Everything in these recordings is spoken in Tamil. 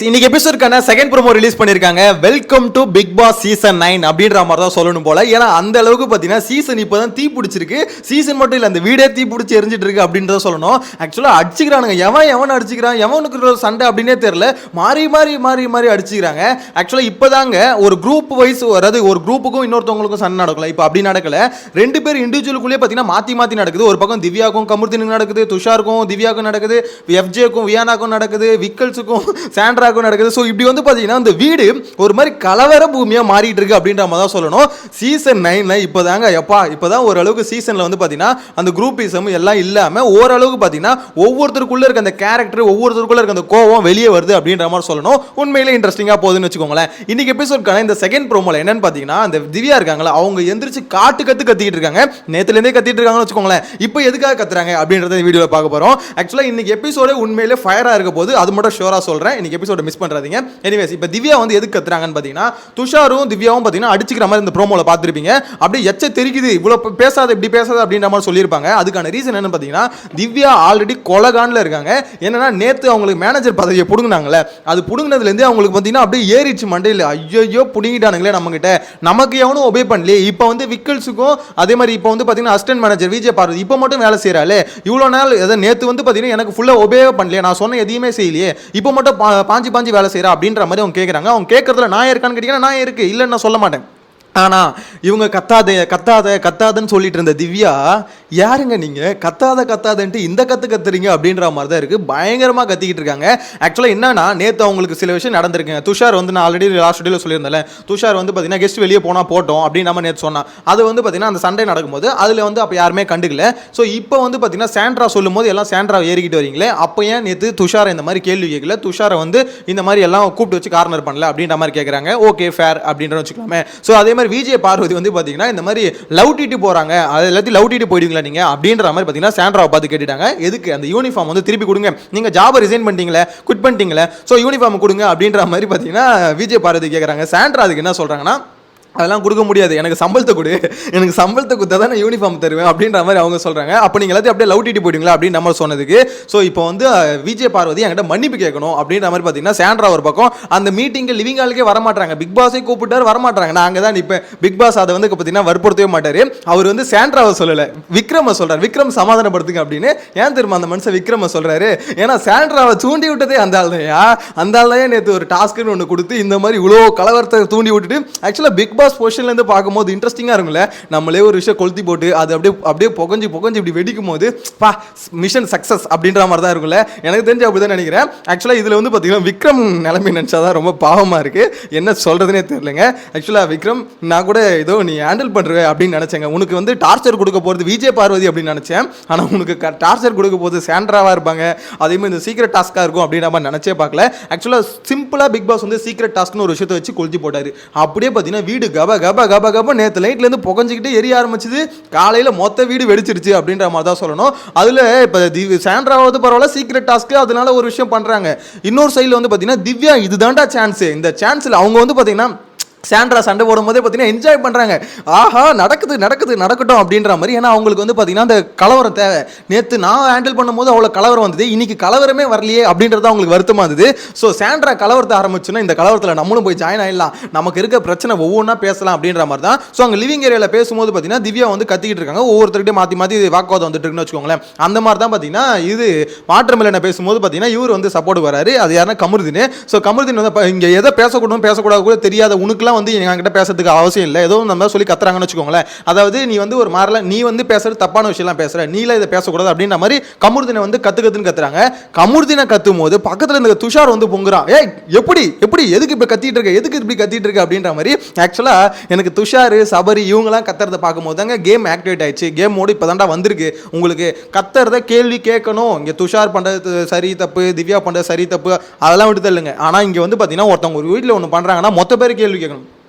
இன்னைக்கு எபிசோடுக்கான செகண்ட் ப்ரோமோ ரிலீஸ் பண்ணிருக்காங்க. Welcome to Big Boss season 9 அப்படின்ற மாதிரி தான் சொல்லணும் போல. ஏன்னா அந்த அளவுக்கு பார்த்தீங்கன்னா சீசன் இப்போதான் தீ பிடிச்சிருக்கு. சீசன் மட்டும் இல்லை, அந்த வீடே தீ பிடிச்சி எரிஞ்சிட்டு இருக்கு அப்படின்றத சொல்லணும். ஆக்சுவலாக அடிச்சுக்கிறானுங்க, எவன் அடிச்சுக்கிறான், எவனுக்கு சண்டை அப்படின்னே தெரியல. மாறி மாறி மாறி மாறி அடிச்சுக்கிறாங்க. ஆக்சுவலாக இப்போதாங்க ஒரு குரூப் வைஸ், அதாவது ஒரு குரூப்புக்கும் இன்னொருத்தவங்களுக்கும் சண்டை நடக்கல. இப்போ அப்படி நடக்கல. ரெண்டு பேர் இண்டிவிஜுவலுக்குள்ளேயே பார்த்தீங்கன்னா மாற்றி நடக்குது. ஒரு பக்கம் திவ்யாவுக்கும் கமுர்தினுக்கும் நடக்குது, துஷாருக்கும் திவ்யாவுக்கும் நடக்குது, எஃப்ஜேக்கும் வியானாக்கும் நடக்குது, விக்கல்ஸுக்கும் சாண்ட்ரா நடக்குது. சோ இப்படி வந்து பாத்தீங்கன்னா இந்த வீடு ஒரு மாதிரி கலவர பூமியா மாறிட்டு இருக்கு அப்படின்ற மாதிரி தான் சொல்லணும். சீசன் 9ல இப்பதாங்க இப்பதான் ஓரளவுக்கு சீசன்ல வந்து பாத்தீங்கன்னா அந்த குரூப்பிசம் எல்லாம் இல்லாம ஓரளவுக்கு பாத்தீங்கன்னா ஒவ்வொருத்தருக்குள்ள இருக்க அந்த கேரக்டர், ஒவ்வொருத்தருக்குள்ள இருக்க அந்த கோவம் வெளியே வருது அப்படின்ற மாதிரி சொல்லணும். உண்மையிலே இன்ட்ரெஸ்டிங்கா போகுதுன்னு வச்சுக்கோங்களேன். இன்னைக்கு எபிசோட்கான இந்த செகண்ட் ப்ரோமோல என்னன்னு பாத்தீங்கன்னா, அந்த திவ்யா இருக்காங்களா, அவங்க எந்திரிச்சு கத்திட்டு இருக்காங்க. நேத்துல இருந்தே கத்திட்டு இருக்காங்கன்னு வச்சுக்கோங்களேன். இப்போ எதுக்காக கத்துறாங்க அப்படின்றத இந்த வீடியோல பார்க்க போறோம். ஆக்சுவலா இன்னைக்கு எபிசோட உண்மையிலே ஃபயரா இருக்க போது, அது மட்டும் ஷோரா சொல்றேன். இன்னைக்கு எபிசோட மிஸ் பண்றாதீங்க. எனிவேஸ், இப்போ திவ்யா வந்து எதுக்கு கத்துறாங்கன்னு பாத்தீங்கன்னா, துஷாரும் திவ்யாவும் பாத்தீங்கன்னா அடிச்சுக்கிற மாதிரி இந்த ப்ரோமோல பார்த்திருப்பீங்க. அப்படியே எச்ச தெரிக்குது, இவ்வளவு பேசாத இப்படி பேசாத அப்படின்ற மாதிரி சொல்லியிருப்பாங்க. அதுக்கான ரீசன் என்னன்னு பாத்தீங்கன்னா, திவ்யா ஆல்ரெடி கொலகான்ல இருக்காங்க. என்னன்னா நேத்து அவங்களுக்கு மேனேஜர் பதவியை புடுங்கினாங்களே, அது புடுங்கினதுல இருந்து அவங்களுக்கு பாத்தீங்கன்னா அப்படியே ஏறிச்சு மண்டையில். ஐயோ புடுங்கிட்டானுங்களே நம்ம கிட்ட, நமக்கு எவனும் ஒபே பண்ணலையே. இப்போ வந்து விக்கல்ஸுக்கும் அதே மாதிரி இப்போ வந்து பாத்தீங்கன்னா அசிஸ்டன்ட் மேனேஜர் விஜய் பார்வதி இப்போ மட்டும் வேலை செய்யறாளே, இவ்வளவு நாள் நேத்து வந்து பாத்தீங்கன்னா எனக்கு ஃபுல்லா ஒபே பண்ணலையே, நான் சொன்ன எதையுமே செய்யலையே, இப்போ மட்டும் பாஞ்சி வேலை செய்யறா அப்படின்ற மாதிரி அவங்க கேட்குறாங்க. அவங்க கேட்கறதுல நான் இருக்கான்னு கேட்டீங்கன்னா நான் இருக்கு, இல்லைன்னு நான் சொல்ல மாட்டேன். ஆனா இவங்க கத்தாதன்னு சொல்லிட்டு இருந்த திவ்யா, யாருங்க நீங்க கத்தாதன்ட்டு இந்த கத்துறீங்க அப்படின்ற மாதிரி தான் இருக்கு. பயங்கரமா கத்திக்கிட்டு இருக்காங்க. ஆக்சுவலா என்னன்னா, நேத்து அவங்களுக்கு சில விஷயம் நடந்திருக்குங்க. துஷார் வந்து நான் ஆல்ரெடி லாஸ்ட் வீடியோல சொல்லியிருந்தேன், துஷார் வந்து பாத்தீங்கன்னா கெஸ்ட் வெளியே போனா போட்டோம் அப்படின்னு நம்ம நேத்து சொன்னா. அது வந்து பாத்தீங்கன்னா அந்த சண்டை நடக்கும்போது அதுல வந்து அப்ப யாருமே கண்டுக்கல. ஸோ இப்போ வந்து பாத்தீங்கன்னா சாண்ட்ரா சொல்லும் போது எல்லாம் சாண்ட்ரா ஏறிக்கிட்டு வரீங்களே, அப்போ ஏன் நேத்து துஷாரை இந்த மாதிரி கேள்வி கேட்கல, துஷாரை வந்து இந்த மாதிரி எல்லாம் கூப்பிட்டு வச்சு கார்னர் பண்ணல அப்படின்ற மாதிரி கேட்கறாங்க. ஓகே ஃபேர் அப்படின்ற வச்சுக்கலாமே. ஸோ அதே மாதிரி விஜய் பார்வதி வந்து பாத்தீங்கன்னா இந்த மாதிரி லவ் டிட்டு போறாங்க, அது எல்லாத்தையும் லவ் டிட்டு போயிடுவீங்களா நீங்க அப்படின்ற மாதிரி பாத்தீங்கன்னா சாண்ட்ராவை பார்த்து கேட்டுட்டாங்க. எதுக்கு அந்த யூனிஃபார்ம் வந்து திருப்பி கொடுங்க, நீங்க ஜாபை ரிசைன் பண்ணிட்டீங்களே, குவிட் பண்ணிட்டீங்களே, ஸோ யூனிஃபார்ம் கொடுங்க அப்படின்ற மாதிரி பாத்தீங்கன்னா விஜய் பார்வதி கேட்கறாங்க. சாண்ட்ரா அதுக்கு என்ன சொல்றாங்கன்னா, அதெல்லாம் கொடுக்க முடியாது, எனக்கு சம்பளத்தை கொடு, எனக்கு சம்பளத்தை கொடுத்தா தான் நான் யூனிஃபார்ம் தருவேன் அப்படின்ற மாதிரி அவங்க சொல்றாங்க. அப்போ நீங்கள் எல்லாத்தையும் அப்படியே லவ் டிட்டு போயிடுங்களா அப்படின்னு நம்ம சொன்னதுக்கு, ஸோ இப்போ வந்து விஜய் பார்வதி என்கிட்ட மன்னிப்பு கேட்கணும் அப்படின்ற மாதிரி பார்த்தீங்கன்னா சாண்ட்ரா ஒரு பக்கம் அந்த மீட்டிங்கு லிவிங் ஹாலுக்கே வரமாட்டாங்க, பிக் பாஸே கூப்பிட்டாரு வரமாட்டாங்க, நான் அங்கே தான் நிற்பேன். பிக் பாஸ் அதை வந்து பார்த்தீங்கன்னா வற்புறுத்தவே மாட்டார். அவர் வந்து சாண்ட்ராவை சொல்லலை, விக்ரம சொல்றாரு, விக்ரம் சமாதானப்படுத்துங்க அப்படின்னு. ஏன் தெரியுமா அந்த மனுஷன் விக்ரம சொல்றாரு, ஏன்னா சாண்ட்ராவை தூண்டி விட்டதே அந்த ஆள் தான். நேற்று ஒரு டாஸ்க்குன்னு ஒன்று கொடுத்து இந்த மாதிரி இவ்வளோ கலவரத்தை தூண்டி விட்டுட்டு, ஆக்சுவலாக பிக் பாஸ் பொசிஷன்லேருந்து பார்க்கும்போது இன்ட்ரெஸ்டிங்காக இருக்கும்ல, நம்மளே ஒரு விஷயம் கொளுத்தி போட்டு அது அப்படியே புகஞ்சு இப்படி வெடிக்கும் போது பா மிஷன் சக்ஸஸ் அப்படின்ற மாதிரி தான் இருக்கும்ல. எனக்கு தெரிஞ்சு அப்படி தான் நினைக்கிறேன். ஆக்சுவலாக இதில் வந்து பார்த்தீங்கன்னா விக்ரம் நிலைமை நினச்சாதான் ரொம்ப பாவமாக இருக்குது, என்ன சொல்கிறதுனே தெரியலங்க. ஆக்சுவலாக விக்ரம், நான் கூட ஏதோ நீ ஹேண்டில் பண்ணுற அப்படின்னு நினச்சேங்க. உனக்கு வந்து டார்ச்சர் கொடுக்க போகிறது விஜய் பார்வதி அப்படின்னு நினச்சேன். ஆனால் உனக்கு டார்ச்சர் கொடுக்க போகிறது சாண்ட்ராவாக இருப்பாங்க, அதே மாதிரி இந்த சீக்ரெட் டாஸ்க்காக இருக்கும் அப்படின்ற மாதிரி நினச்சே பார்க்கல. ஆக்சுவலாக சிம்பிளாக பிக் பாஸ் வந்து சீக்ரெட் டாஸ்க்னு ஒரு விஷயத்தை வச்சு கொளுத்தி போட்டார். அப்படியே பார்த்தீங்கன்னா வீடு கப நேற்று லைட்லேருந்து புகஞ்சிக்கிட்டு எரிய ஆரம்பிச்சது, காலையில் மொத்த வீடு வெடிச்சிருச்சு அப்படின்ற மாதிரி தான் சொல்லணும். அதில் இப்போ சாண்ட்ராவது பரவாயில்ல, சீக்ரெட் டாஸ்க்கு அதனால ஒரு விஷயம் பண்ணுறாங்க. இன்னொரு சைடில் வந்து பார்த்தீங்கன்னா திவ்யா, இதுதான்டா சான்ஸு, இந்த சான்ஸில் அவங்க வந்து பார்த்தீங்கன்னா சாண்ட்ரா சண்டை போடும் போதே பார்த்தீங்கன்னா என்ஜாய் பண்ணுறாங்க. ஆஹா நடக்கட்டும் அப்படின்ற மாதிரி. ஏன்னா அவங்களுக்கு வந்து பார்த்தீங்கன்னா அந்த கலவரம் தேவை. நேற்று நான் ஹேண்டில் பண்ணும்போது அவ்வளோ கலவரம் வந்தது, இன்னைக்கு கலவரமே வரலையே அப்படின்றது அவங்களுக்கு வருத்தமாக இருந்தது. ஸோ சாண்ட்ரா கலவரத்தை ஆரம்பிச்சுன்னா இந்த கலவரத்தில் நம்மளும் போய் ஜாயின் ஆகிடலாம், நமக்கு இருக்க பிரச்சனை ஒவ்வொன்றா பேசலாம் அப்படின்ற மாதிரி தான். ஸோ அங்கே லிவிங் ஏரியாவில் பேசும்போது பார்த்தீங்கன்னா திவ்யா வந்து கத்திக்கிட்டு இருக்காங்க, ஒவ்வொருத்தருக்கிட்டே மாற்றி வாக்குவாதம் வந்துட்டு இருக்குன்னு வச்சுக்கோங்களேன். அந்த மாதிரி தான் பார்த்தீங்கன்னா இது மாற்றமில்லை பேசும்போது பார்த்தீங்கன்னா இவர் வந்து சப்போர்ட் வராரு, அது யாருன்னா கமருதீன். ஸோ கமருதீன் வந்து இங்கே எதை பேசக்கூடாது கூட தெரியாத உனக்குலாம் வந்து என்கிட்ட பேசுறதுக்கு அவசியம் இல்லை, ஏதோ நம்ம சொல்லி கத்துறாங்கன்னு வச்சுக்கோங்களேன். அதாவது நீ வந்து ஒரு மாதிரில நீ வந்து பேசுறது தப்பான விஷயம்லாம் பேசுற, நீல இதை பேசக்கூடாது அப்படின்ற மாதிரி கமருதீனை வந்து கத்துன்னு கத்துறாங்க. கமருதீனை கத்தும் போது பக்கத்தில் இருந்த துஷார் வந்து பொங்குறான், ஏய் எப்படி எதுக்கு இப்போ கத்திட்டு இருக்க அப்படின்ற மாதிரி. ஆக்சுவலா எனக்கு துஷார், சபரி இவங்கெல்லாம் கத்துறதை பார்க்கும்போது தாங்க கேம் ஆக்டிவேட் ஆயிடுச்சு. கேம் மோடு இப்போ தாண்டா வந்திருக்கு, உங்களுக்கு கத்துறத கேள்வி கேட்கணும். இங்கே துஷார் பண்ணுறது சரி தப்பு, திவ்யா பண்ணுறது சரி தப்பு, அதெல்லாம் விட்டு தள்ளுங்க. ஆனால் இங்கே வந்து பார்த்தீங்கன்னா ஒருத்தவங்க ஒரு வீட்டில் ஒன்று பண்ணுறாங்கன்னா மொத்த பேர் கேள்வி கேட்கணும்.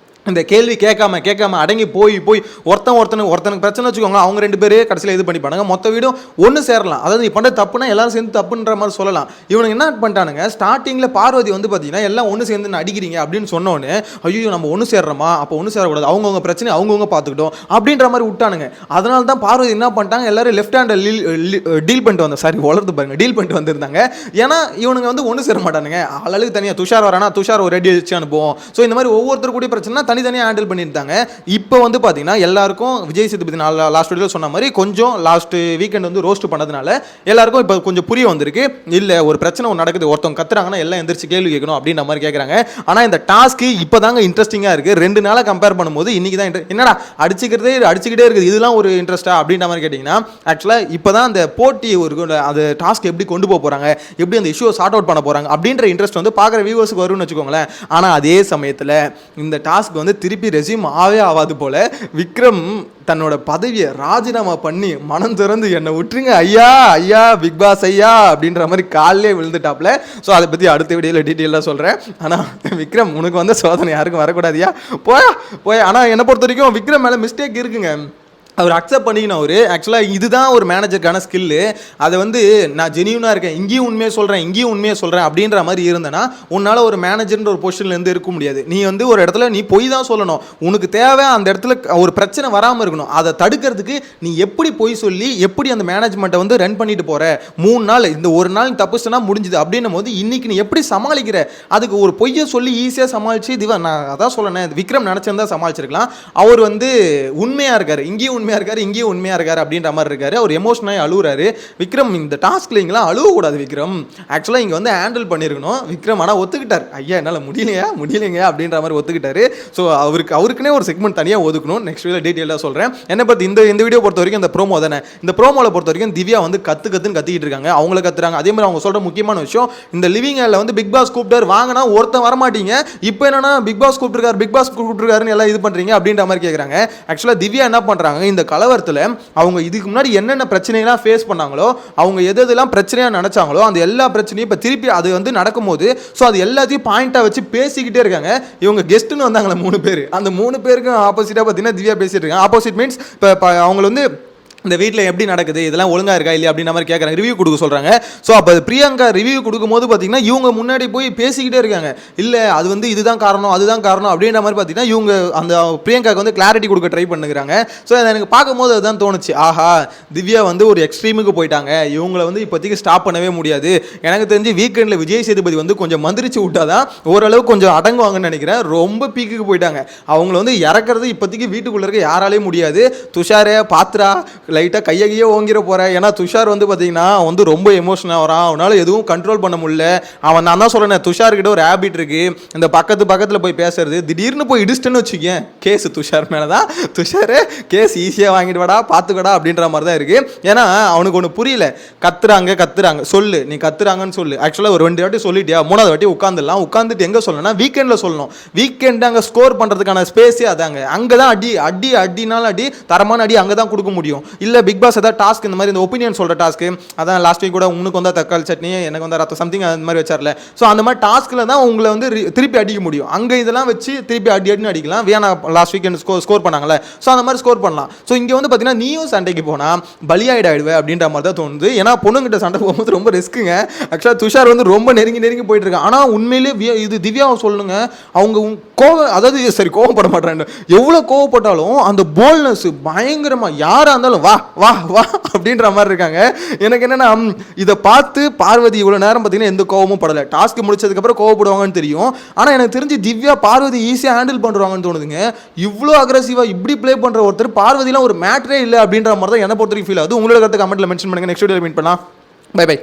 இந்த கேள்வி கேட்காம அடங்கி போய் ஒருத்தனுக்கு பிரச்சனை வச்சுக்கோங்க, அவங்க 2 பேரே கடைசியில் இது பண்ணிப்பானுங்க, மொத்த வீடும் ஒன்று சேரலாம். அதாவது நீ பண்ணுற தப்புனா எல்லாரும் சேர்ந்து தப்புன்ற மாதிரி சொல்லலாம். இவனுக்கு என்ன பண்ணிட்டானுங்க, ஸ்டார்டிங்கில் பார்வதி வந்து பார்த்தீங்கன்னா எல்லாம் ஒன்று சேர்ந்து அடிக்கிறீங்க அப்படின்னு சொன்னோன்னே, ஐயோ நம்ம ஒன்று சேர்றோமா, அப்போ ஒன்று சேரக்கூடாது, அவங்கவுங்க பிரச்சனை அவங்கவுங்க பார்த்துக்கிட்டோம் அப்படின்ற மாதிரி விட்டானுங்க. அதனால தான் பார்வதி என்ன பண்ணிட்டாங்க, எல்லாரும் லெஃப்ட் ஹேண்டில் டீல் பண்ணிட்டு வந்தோம், சாரி வளர்த்து பாருங்க, டீல் பண்ணிட்டு வந்திருந்தாங்க. ஏன்னா இவனுங்க வந்து ஒன்று சேர மாட்டானுங்க, ஆளுக்கு தனியாக துஷார் வரானா துஷார் ஒரு ரெடி வச்சு அனுப்புவோம். ஸோ இந்த மாதிரி ஒவ்வொருத்தர் கூட பிரச்சனை தனித்தனியாக ஹேண்டில் பண்ணியிருந்தாங்க. இப்போ வந்து பார்த்தீங்கன்னா எல்லாருக்கும் விஜய் சேதுபதி லாஸ்ட் வீடியோவில் சொன்ன மாதிரி கொஞ்சம் லாஸ்ட் வீக்கெண்ட் வந்து ரோஸ்ட் பண்ணதுனால எல்லாருக்கும் இப்போ கொஞ்சம் புரிய வந்திருக்கு. இல்லை ஒரு பிரச்சனை ஒன்று நடக்குது, ஒருத்தவங்க கத்துறாங்கன்னா எல்லாம் எந்திரிச்சு கேள்வி கேட்கணும் அப்படின்ற மாதிரி கேட்குறாங்க. ஆனால் இந்த டாஸ்க்கு இப்போ தாங்க இன்ட்ரெஸ்டிங்காக இருக்குது. 2 நாளாக கம்பேர் பண்ணும்போது இன்னைக்கு தான் என்னடா அடிச்சுக்கிட்டே இருக்குது, இதெல்லாம் ஒரு இன்ட்ரெஸ்டா அப்படின்ற மாதிரி கேட்டிங்கன்னா, ஆக்சுவலாக இப்போ தான் அந்த போட்டி ஒரு அந்த டாஸ்க் எப்படி கொண்டு போக போகிறாங்க, எப்படி அந்த இஷ்யூவை சார்ட் அவுட் பண்ண போகிறாங்க அப்படின்ற இன்ட்ரெஸ்ட் வந்து பார்க்குற வியூவர்ஸுக்கு வரும்னு வச்சுக்கோங்களேன். ஆனால் அதே சமயத்தில் இந்த டாஸ்க் வந்து திருப்பி ரெஸ்யூம் ஆகாது போல விக்ரம் தன்னோட பதவியை ராஜினாமா பண்ணி மனம் திறந்து என்னை விட்டுருங்க ஐயா பிக் பாஸ் ஐயா அப்படின்ற மாதிரி காலிலே விழுந்துட்டாப்ல. ஸோ அதை பற்றி அடுத்த வீடியோவில் டீட்டெயிலாக சொல்கிறேன். ஆனால் விக்ரம் உனக்கு வந்து சோதனை யாருக்கும் வரக்கூடாதியா, போய் ஆனால் என்னை பொறுத்த வரைக்கும் விக்ரம் மேலே மிஸ்டேக் இருக்குங்க. அவர் அக்செப்ட் பண்ணிக்கணும். அவர் ஆக்சுவலாக இதுதான் ஒரு மேனேஜருக்கான ஸ்கில்லு. அதை வந்து நான் ஜெனியூனாக இருக்கேன், இங்கேயும் உண்மையை சொல்கிறேன் அப்படின்ற மாதிரி இருந்தேன்னா உன்னால் ஒரு மேனேஜர்ன்ற ஒரு பொசிஷன்லேருந்து இருக்க முடியாது. நீ வந்து ஒரு இடத்துல நீ போய் தான் சொல்லணும், உனக்கு தேவை அந்த இடத்துல ஒரு பிரச்சனை வராமல் இருக்கணும். அதை தடுக்கிறதுக்கு நீ எப்படி போய் சொல்லி எப்படி அந்த மேனேஜ்மெண்ட்டை வந்து ரன் பண்ணிட்டு போகிற, 3 நாள் இந்த ஒரு நாள் தப்புச்சுன்னா முடிஞ்சுது அப்படின்னும் போது இன்னைக்கு நீ எப்படி சமாளிக்கிற, அதுக்கு ஒரு பொய்யை சொல்லி ஈஸியாக சமாளித்து நான் அதான் சொல்லணேன், விக்ரம் நினச்சிருந்தா சமாளிச்சிருக்கலாம். அவர் வந்து உண்மையாக இருக்கார், இங்கேயும் உண்மையாக இருக்காரு அப்படின்ற மாதிரி இருக்காரு. அவர் எமோஷனாக அழுகுறாரு. விக்ரம் இந்த டாஸ்க்ல இங்கெல்லாம் அழுவக்கூடாது விக்ரம், ஆக்சுவலாக இங்கே வந்து ஹேண்டில் பண்ணியிருக்கணும் விக்ரம். ஆனால் ஒத்துக்கிட்டார், ஐயா என்னால் முடியலைங்க அப்படின்ற மாதிரி ஒத்துக்கிட்டாரு. ஸோ அவருக்குனே ஒரு செக்மெண்ட் தனியாக ஒதுக்கணும். நெக்ஸ்ட் வீடியோ டீட்டெயிலாக சொல்கிறேன். என்ன பற்றி இந்த வீடியோ பொறுத்த வரைக்கும் இந்த ப்ரோமோ தானே, இந்த ப்ரோமோவில் பொறுத்த வரைக்கும் திவ்யா வந்து கத்துன்னு கத்திக்கிட்டு இருக்காங்க, அவங்கள கத்துறாங்க. அதே மாதிரி அவங்க சொல்கிற முக்கியமான விஷயம், இந்த லிவிங் ஹேலில் வந்து பிக் பாஸ் கூப்பிட்டார் வாங்கினா ஒருத்தன் வரமாட்டீங்க, இப்போ என்னன்னா பிக் பாஸ் கூப்பிட்டுருக்காருன்னு எல்லாம் இது பண்ணுறீங்க அப்படின்ற மாதிரி கேட்குறாங்க. ஆக்சுவலாக திவ்யா என்ன பண்ணுறாங்க, இந்த கலவரத்தில் அவங்க இதுக்கு முன்னாடி என்னென்ன பிரச்சனைலாம் ஃபேஸ் பண்ணாங்களோ, அவங்க எதெல்லாம் பிரச்சனையாக நினச்சாங்களோ அந்த எல்லா பிரச்சனையும் இப்போ திருப்பி அது வந்து நடக்கும்போது ஸோ அது எல்லாத்தையும் பாயிண்டாக வச்சு பேசிக்கிட்டே இருக்காங்க. இவங்க கெஸ்ட்டுன்னு வந்தாங்களே 3 பேர், அந்த 3 பேருக்கும் ஆப்போசிட்டாக பார்த்தீங்கன்னா திவ்யா பேசிட்டு இருக்காங்க. ஆப்போசிட் மீன்ஸ் இப்போ அவங்க வந்து இந்த வீட்டில் எப்படி நடக்குது, இதெல்லாம் ஒழுங்காக இருக்கா இல்லையா அப்படின்ற மாதிரி கேட்குறாங்க, ரிவ்யூ கொடுக்க சொல்கிறாங்க. ஸோ அப்போ பிரியங்கா ரிவ்யூ கொடுக்கும்போது பார்த்தீங்கன்னா இவங்க முன்னாடி போய் பேசிக்கிட்டே இருக்காங்க, இல்லை அது வந்து இதுதான் காரணம் அதுதான் காரணம் அப்படின்ற மாதிரி பார்த்தீங்கன்னா இவங்க அந்த பிரியங்காவுக்கு வந்து கிளாரிட்டி கொடுக்க ட்ரை பண்ணுறாங்க. ஸோ அதை எனக்கு பார்க்கும்போது அதுதான் தோணுச்சு, ஆஹா திவ்யா வந்து ஒரு எக்ஸ்ட்ரீமுக்கு போயிட்டாங்க, இவங்களை வந்து இப்போதைக்கு ஸ்டாப் பண்ணவே முடியாது. எனக்கு தெரிஞ்சு வீக்கெண்டில் விஜய் சேதுபதி வந்து கொஞ்சம் மந்திரிச்சு விட்டாதான் ஓரளவு கொஞ்சம் அடங்குவாங்கன்னு நினைக்கிறேன். ரொம்ப பீக்குக்கு போயிட்டாங்க. அவங்கள வந்து இறக்குறது இப்போதைக்கு வீட்டுக்குள்ளே இருக்க யாராலையும் முடியாது. துஷாரே பாத்ரா லைட்டாக கையகையே ஓங்கிற போகிறேன். ஏன்னா துஷார் வந்து பார்த்தீங்கன்னா வந்து ரொம்ப எமோஷனாக வரான், அவனால் எதுவும் கண்ட்ரோல் பண்ண முடியல. நான் தான் சொல்கிறேன், துஷார்கிட்ட ஒரு ஹேபிட் இருக்குது, இந்த பக்கத்தில் போய் பேசுறது, திடீர்னு போய் இடிச்சிட்டேன்னு வச்சுக்கேன் கேஸ் துஷார் மேலே தான். துஷார் கேஸ் ஈஸியாக வாங்கிட்டு வாடா பார்த்துக்கடா அப்படின்ற மாதிரி தான் இருக்குது. ஏன்னா அவனுக்கு ஒன்று புரியல, கத்துறாங்க சொல்லு, நீ கத்துறாங்கன்னு சொல்லு. ஆக்சுவலாக ஒரு 2 வாட்டி சொல்லிட்டியா, 3வது வாட்டி உட்காந்துட்டு எங்கே சொல்லணும்னா வீக்கெண்டில் சொல்லணும். வீக்கெண்டு அங்கே ஸ்கோர் பண்ணுறதுக்கான ஸ்பேஸே அதாங்க, அங்கே தான் அடினாலும் அடி தரமான அடி அங்கே தான் கொடுக்க முடியும். இல்லை பிக் பாஸ் ஏதாவது டாஸ்க் இந்த மாதிரி இந்த ஒப்பீனியன் சொல்கிற டாஸ்க்கு, அதான் லாஸ்ட் வீக் கூட உனக்கு வந்தால் தக்காளி சட்னி எனக்கு வந்தால் ரத்தம் சம்திங் அந்த மாதிரி வச்சார்ல. ஸோ அந்த மாதிரி டாஸ்க்கில் தான் உங்களை வந்து திருப்பி அடிக்க முடியும். அங்கே இதெல்லாம் வச்சு திருப்பி அடின்னு அடிக்கலாம். வேணா லாஸ்ட் வீக் ஸ்கோர் பண்ணாங்களே, ஸோ அந்த மாதிரி ஸ்கோர் பண்ணலாம். ஸோ இங்கே வந்து பார்த்தீங்கன்னா நீயும் சண்டைக்கு போனால் பலியாயிடுவேன் அப்படின்ற மாதிரி தான் தோணுது. ஏன்னா பொண்ணுங்கிட்ட சண்டை போகும்போது ரொம்ப ரிஸ்க்குங்க. ஆக்சுவலாக துஷார் வந்து ரொம்ப நெருங்கி போயிட்டு இருக்காங்க. ஆனால் உண்மையிலே இது திவ்யாவை சொல்லுங்க, அவங்க கோவப்பட மாட்டாங்க. எவ்வளோ கோவப்பட்டாலும் அந்த போல்னஸ் பயங்கரமாக யாராக இருந்தாலும் வா அப்படின்ற மாதிரி இருக்காங்க. எனக்கு என்னன்னா இதை பார்த்து பார்வதி இவ்வளோ நேரம் பார்த்தீங்கன்னா எந்த கோவமும் படலை. டாஸ்க் முடிச்சதுக்கப்புறம் கோவப்படுவாங்கன்னு தெரியும். ஆனால் எனக்கு தெரிஞ்சு திவ்யா பார்வதி ஈஸியாக ஹேண்டில் பண்ணுறாங்கன்னு தோணுதுங்க. இவ்வளோ அக்ரெசிவாக இப்படி ப்ளே பண்ணுற ஒருத்தர் பார்வதிலாம் ஒரு மேட்டரே இல்லை அப்படின்ற மாதிரி தான் என்னை பொறுத்த வரைக்கும் ஃபீல் ஆகுது. உங்களோட கருத்து கமெண்ட்டில் மென்ஷன் பண்ணுங்கள். நெக்ஸ்ட் வீடியோவில் மீட் பண்ணலாம். பை.